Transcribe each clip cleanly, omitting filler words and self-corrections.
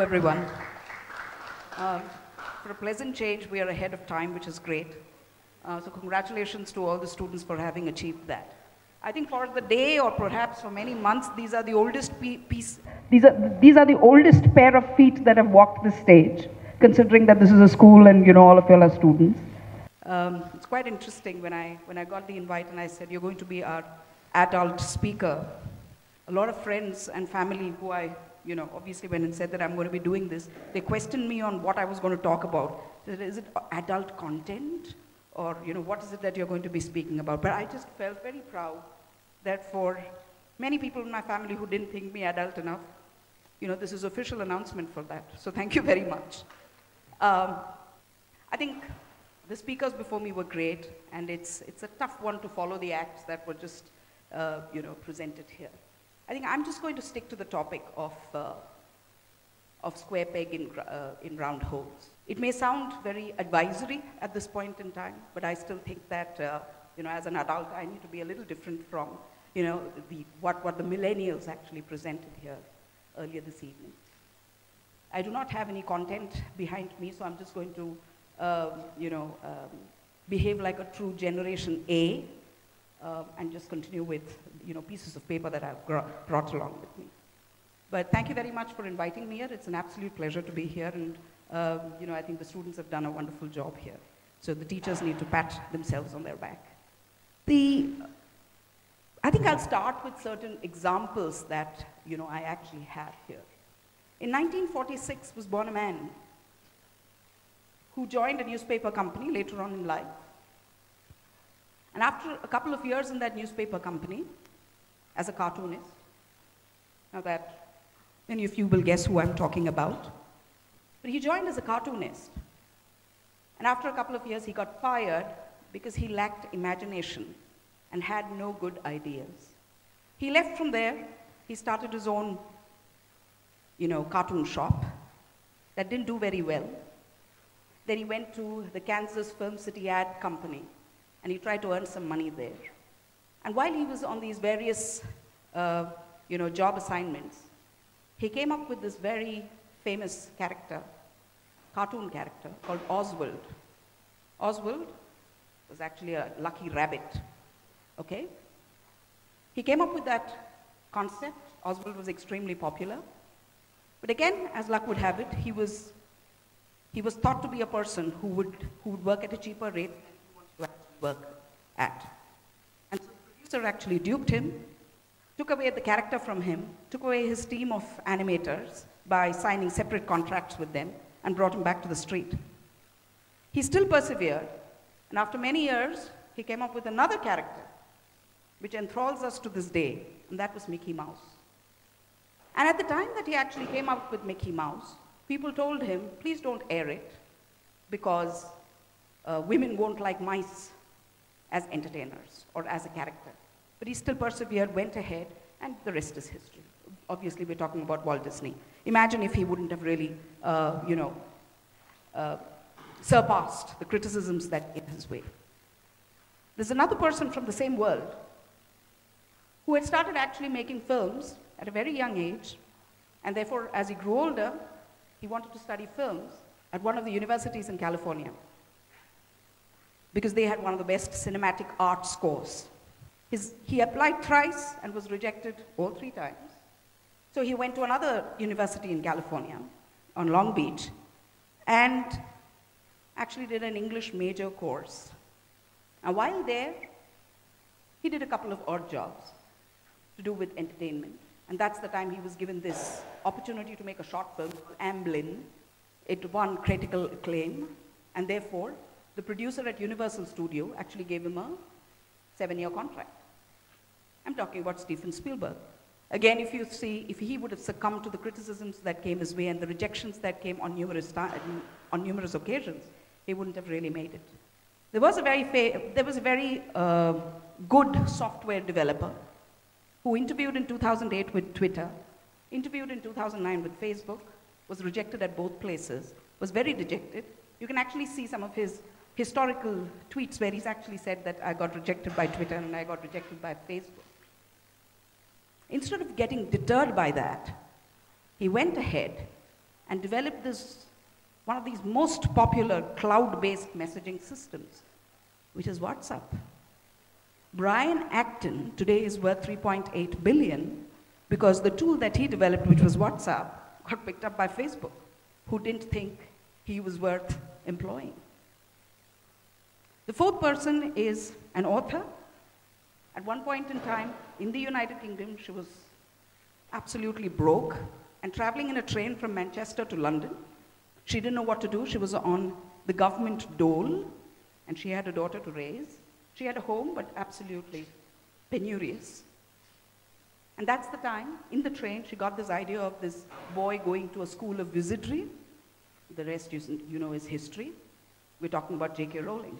everyone. For a pleasant change, we are ahead of time, which is great. So congratulations to all the students for having achieved that. I think for the day, or perhaps for many months, these are the oldest these are the oldest pair of feet that have walked the stage, considering that this is a school and all of you are students. It's quite interesting when I got the invite and I said, you're going to be our adult speaker. A lot of friends and family who I, obviously when it said that I'm going to be doing this, they questioned me on what I was going to talk about. Is it adult content? Or, what is it that you're going to be speaking about? But I just felt very proud that for many people in my family who didn't think me adult enough, this is official announcement for that. So thank you very much. I think the speakers before me were great, and it's a tough one to follow the acts that were just, presented here. I think I'm just going to stick to the topic of square peg in round holes. It may sound very advisory at this point in time, but I still think that, as an adult, I need to be a little different from, what the millennials actually presented here earlier this evening. I do not have any content behind me, so I'm just going to, behave like a true Generation A, and just continue with, pieces of paper that I've brought along with me. But thank you very much for inviting me here. It's an absolute pleasure to be here, and I think the students have done a wonderful job here. So the teachers need to pat themselves on their back. I think I'll start with certain examples that, I actually have here. In 1946 was born a man who joined a newspaper company later on in life. And after a couple of years in that newspaper company, as a cartoonist, now that many of you will guess who I'm talking about, but he joined as a cartoonist. And after a couple of years, he got fired because he lacked imagination and had no good ideas. He left from there. He started his own, cartoon shop that didn't do very well. Then he went to the Kansas Film City Ad Company, and he tried to earn some money there. And while he was on these various, job assignments, he came up with this very famous character, cartoon character, called Oswald. Oswald was actually a lucky rabbit, okay? He came up with that concept. Oswald was extremely popular. But again, as luck would have it, he was thought to be a person who would work at a cheaper rate than he wanted to actually work at. And so the producer actually duped him, took away the character from him, took away his team of animators by signing separate contracts with them, and brought him back to the street. He still persevered, and after many years, he came up with another character, which enthralls us to this day, and that was Mickey Mouse. And at the time that he actually came up with Mickey Mouse, people told him, please don't air it, because women won't like mice as entertainers or as a character. But he still persevered, went ahead, and the rest is history. Obviously, we're talking about Walt Disney. Imagine if he wouldn't have really, surpassed the criticisms that came his way. There's another person from the same world who had started actually making films at a very young age, and therefore, as he grew older, he wanted to study films at one of the universities in California, because they had one of the best cinematic arts scores. He applied thrice and was rejected all 3 times. So he went to another university in California, on Long Beach, and actually did an English major course. And while there, he did a couple of odd jobs to do with entertainment. And that's the time he was given this opportunity to make a short film called Amblin. It won critical acclaim, and therefore, the producer at Universal Studio actually gave him a 7-year contract. I'm talking about Steven Spielberg. Again, if he would have succumbed to the criticisms that came his way and the rejections that came on numerous occasions, he wouldn't have really made it. There was a very good software developer who interviewed in 2008 with Twitter, interviewed in 2009 with Facebook, was rejected at both places, was very dejected. You can actually see some of his historical tweets where he's actually said that I got rejected by Twitter and I got rejected by Facebook. Instead of getting deterred by that, he went ahead and developed one of these most popular cloud-based messaging systems, which is WhatsApp. Brian Acton today is worth $3.8 billion because the tool that he developed, which was WhatsApp, got picked up by Facebook, who didn't think he was worth employing. The fourth person is an author. At one point in time, in the United Kingdom, she was absolutely broke and traveling in a train from Manchester to London. She didn't know what to do. She was on the government dole, and she had a daughter to raise. She had a home, but absolutely penurious. And that's the time, in the train, she got this idea of this boy going to a school of wizardry. The rest, you know, is history. We're talking about J.K. Rowling.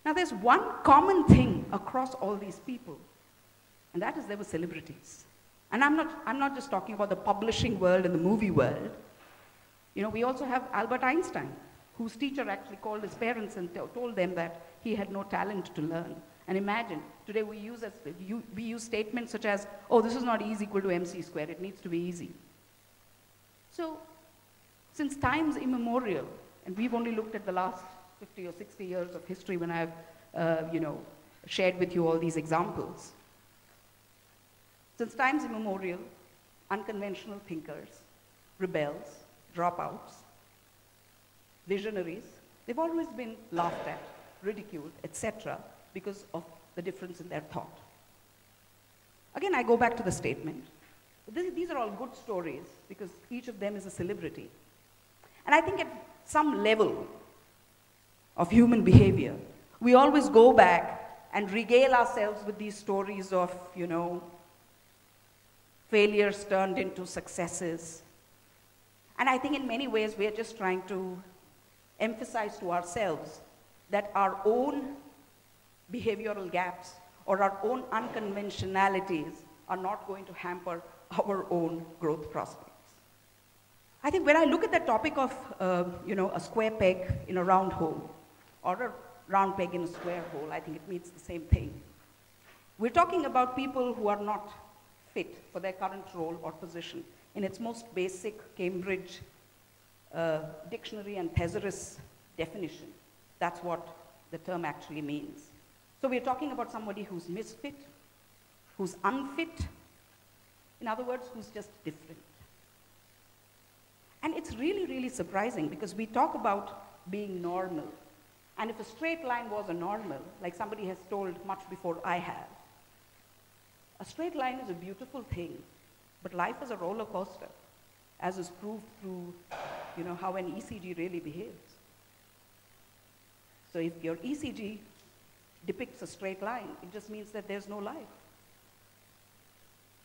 Now, there's one common thing across all these people, and that is they were celebrities. And I'm not just talking about the publishing world and the movie world. You know, we also have Albert Einstein, whose teacher actually called his parents and told them that he had no talent to learn. And imagine, today we use statements such as, oh, this is not E is equal to MC squared, it needs to be easy. So, since times immemorial, and we've only looked at the last 50 or 60 years of history when I've, shared with you all these examples. Since times immemorial, unconventional thinkers, rebels, dropouts, visionaries, they've always been laughed at, ridiculed, etc., because of the difference in their thought. Again, I go back to the statement. These are all good stories because each of them is a celebrity. And I think at some level of human behavior, we always go back and regale ourselves with these stories of, you know, failures turned into successes. And I think in many ways we are just trying to emphasize to ourselves that our own behavioral gaps or our own unconventionalities are not going to hamper our own growth prospects. I think when I look at the topic of, a square peg in a round hole, or a round peg in a square hole, I think it means the same thing. We're talking about people who are not fit for their current role or position. In its most basic Cambridge dictionary and thesaurus definition, that's what the term actually means. So we're talking about somebody who's misfit, who's unfit, in other words, who's just different. And it's really, really surprising because we talk about being normal. And if a straight line was a normal, like somebody has told much before I have, a straight line is a beautiful thing, but life is a roller coaster, as is proved through, how an ECG really behaves. So if your ECG depicts a straight line, it just means that there's no life.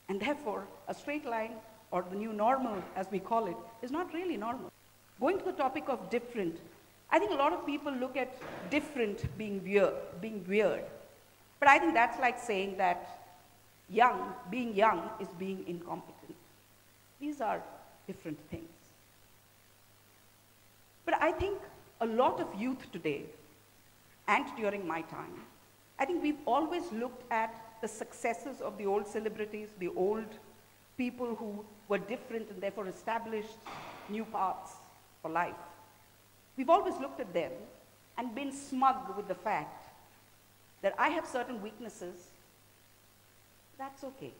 And therefore, a straight line, or the new normal, as we call it, is not really normal. Going to the topic of different, I think a lot of people look at different being weird. But I think that's like saying that being young is being incompetent. These are different things. But I think a lot of youth today, and during my time, I think we've always looked at the successes of the old celebrities, the old people who were different and therefore established new paths for life. We've always looked at them and been smug with the fact that I have certain weaknesses. That's okay.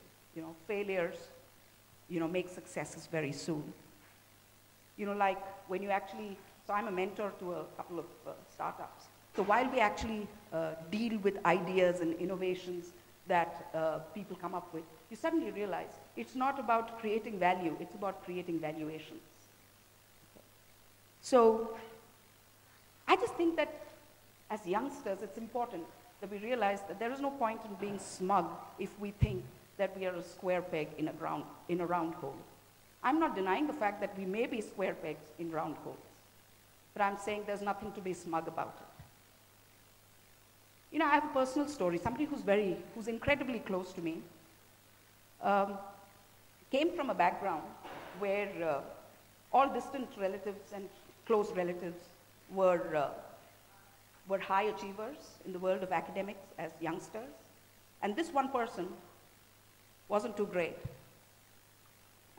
Failures, make successes very soon. Like when you actually, so I'm a mentor to a couple of startups. So while we actually deal with ideas and innovations that people come up with, you suddenly realize it's not about creating value, it's about creating valuations. Okay. So I just think that as youngsters, it's important that we realize that there is no point in being smug if we think that we are a square peg in a round hole. I'm not denying the fact that we may be square pegs in round holes, but I'm saying there's nothing to be smug about it. I have a personal story. Somebody who's incredibly close to me came from a background where all distant relatives and close relatives were high achievers in the world of academics as youngsters. And this one person wasn't too great.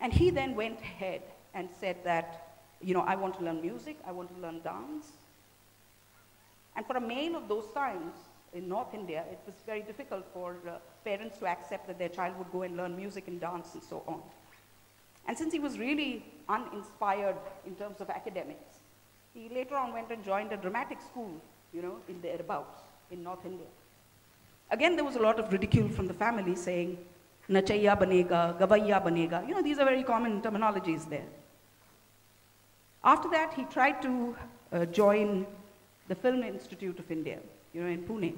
And he then went ahead and said that, you know, I want to learn music, I want to learn dance. And for a male of those times in North India, it was very difficult for parents to accept that their child would go and learn music and dance and so on. And since he was really uninspired in terms of academics, he later on went and joined a dramatic school, you know, in thereabouts in North India. Again, there was a lot of ridicule from the family saying, nachaiya banega, gavaiya banega. You know, these are very common terminologies there. After that, he tried to join the Film Institute of India, you know, in Pune.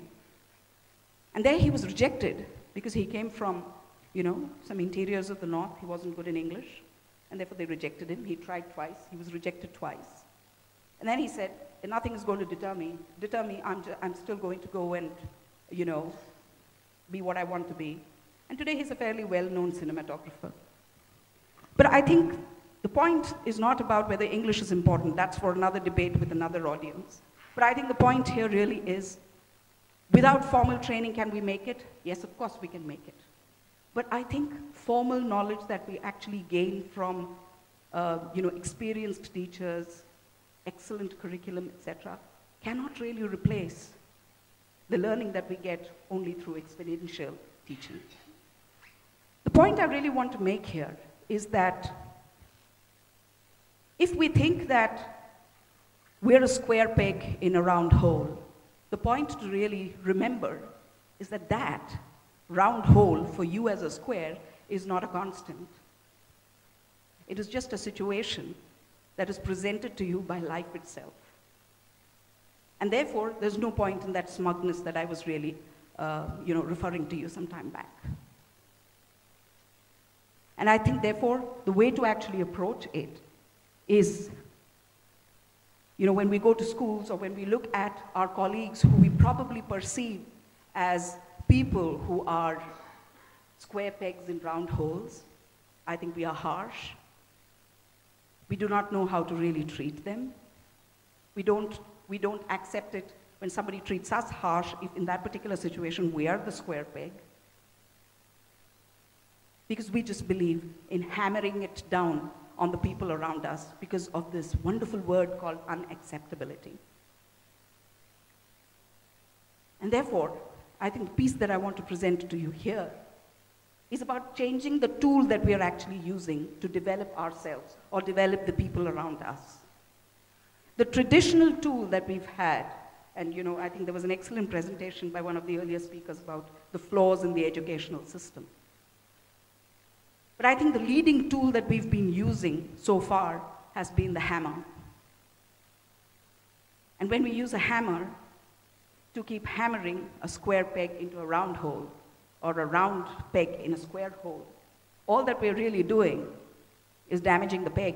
And there he was rejected because he came from, you know, some interiors of the north. He wasn't good in English, and therefore they rejected him. He tried twice. He was rejected twice. And then he said, nothing is going to deter me. I'm still going to go and, you know, be what I want to be. And today he's a fairly well-known cinematographer. But I think the point is not about whether English is important. That's for another debate with another audience. But I think the point here really is, without formal training, can we make it? Yes, of course we can make it. But I think formal knowledge that we actually gain from, you know, experienced teachers, excellent curriculum, etc., cannot really replace the learning that we get only through experiential teaching. The point I really want to make here is that if we think that we're a square peg in a round hole, the point to really remember is that that round hole for you as a square is not a constant. It is just a situation that is presented to you by life itself. And therefore, there's no point in that smugness that I was really you know, referring to you some time back. And I think, therefore, the way to actually approach it is, you know, when we go to schools or when we look at our colleagues who we probably perceive as people who are square pegs in round holes, I think we are harsh. We do not know how to really treat them. We don't accept it when somebody treats us harsh if in that particular situation we are the square peg. Because we just believe in hammering it down on the people around us because of this wonderful word called unacceptability. And therefore, I think the piece that I want to present to you here is about changing the tool that we are actually using to develop ourselves or develop the people around us. The traditional tool that we've had, and you know, I think there was an excellent presentation by one of the earlier speakers about the flaws in the educational system. But I think the leading tool that we've been using so far has been the hammer. And when we use a hammer to keep hammering a square peg into a round hole, or a round peg in a square hole, all that we're really doing is damaging the peg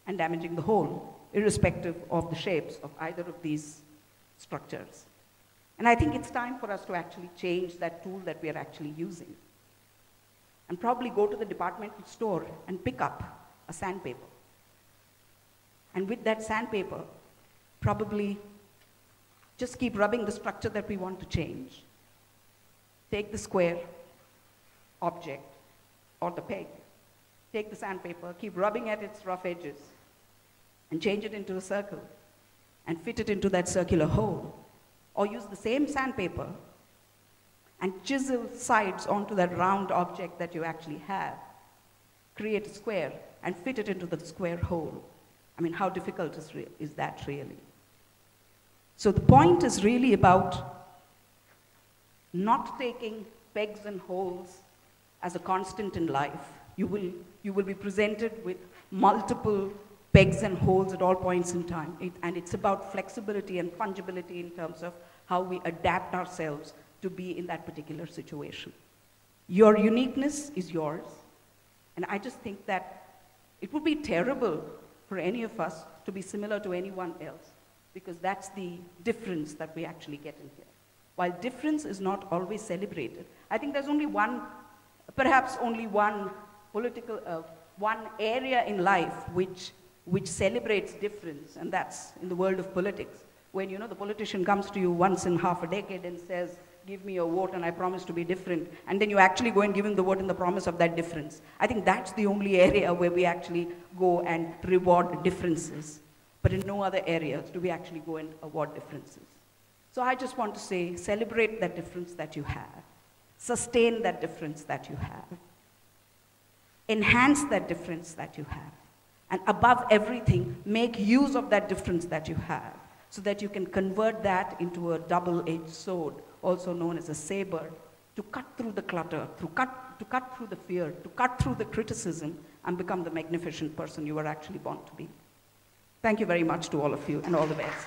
and damaging the hole, irrespective of the shapes of either of these structures. And I think it's time for us to actually change that tool that we are actually using. And probably go to the departmental store and pick up a sandpaper. And with that sandpaper, probably just keep rubbing the structure that we want to change. Take the square object or the peg, take the sandpaper, keep rubbing at its rough edges, and change it into a circle, and fit it into that circular hole. Or use the same sandpaper and chisel sides onto that round object that you actually have. Create a square and fit it into the square hole. I mean, how difficult is that really? So the point is really about not taking pegs and holes as a constant in life. You will be presented with multiple pegs and holes at all points in time. And it's about flexibility and fungibility in terms of how we adapt ourselves to be in that particular situation. Your uniqueness is yours. And I just think that it would be terrible for any of us to be similar to anyone else, because that's the difference that we actually get in here. While difference is not always celebrated, I think there's only one, perhaps only one one area in life which celebrates difference, and that's in the world of politics. When, you know, the politician comes to you once in half a decade and says, give me a vote and I promise to be different, and then you actually go and give him the vote in the promise of that difference. I think that's the only area where we actually go and reward differences. But in no other areas do we actually go and award differences. So I just want to say, celebrate that difference that you have. Sustain that difference that you have. Enhance that difference that you have. And above everything, make use of that difference that you have, so that you can convert that into a double-edged sword, also known as a saber, to cut through the clutter, to cut through the fear, to cut through the criticism, and become the magnificent person you were actually born to be. Thank you very much to all of you, and all the best.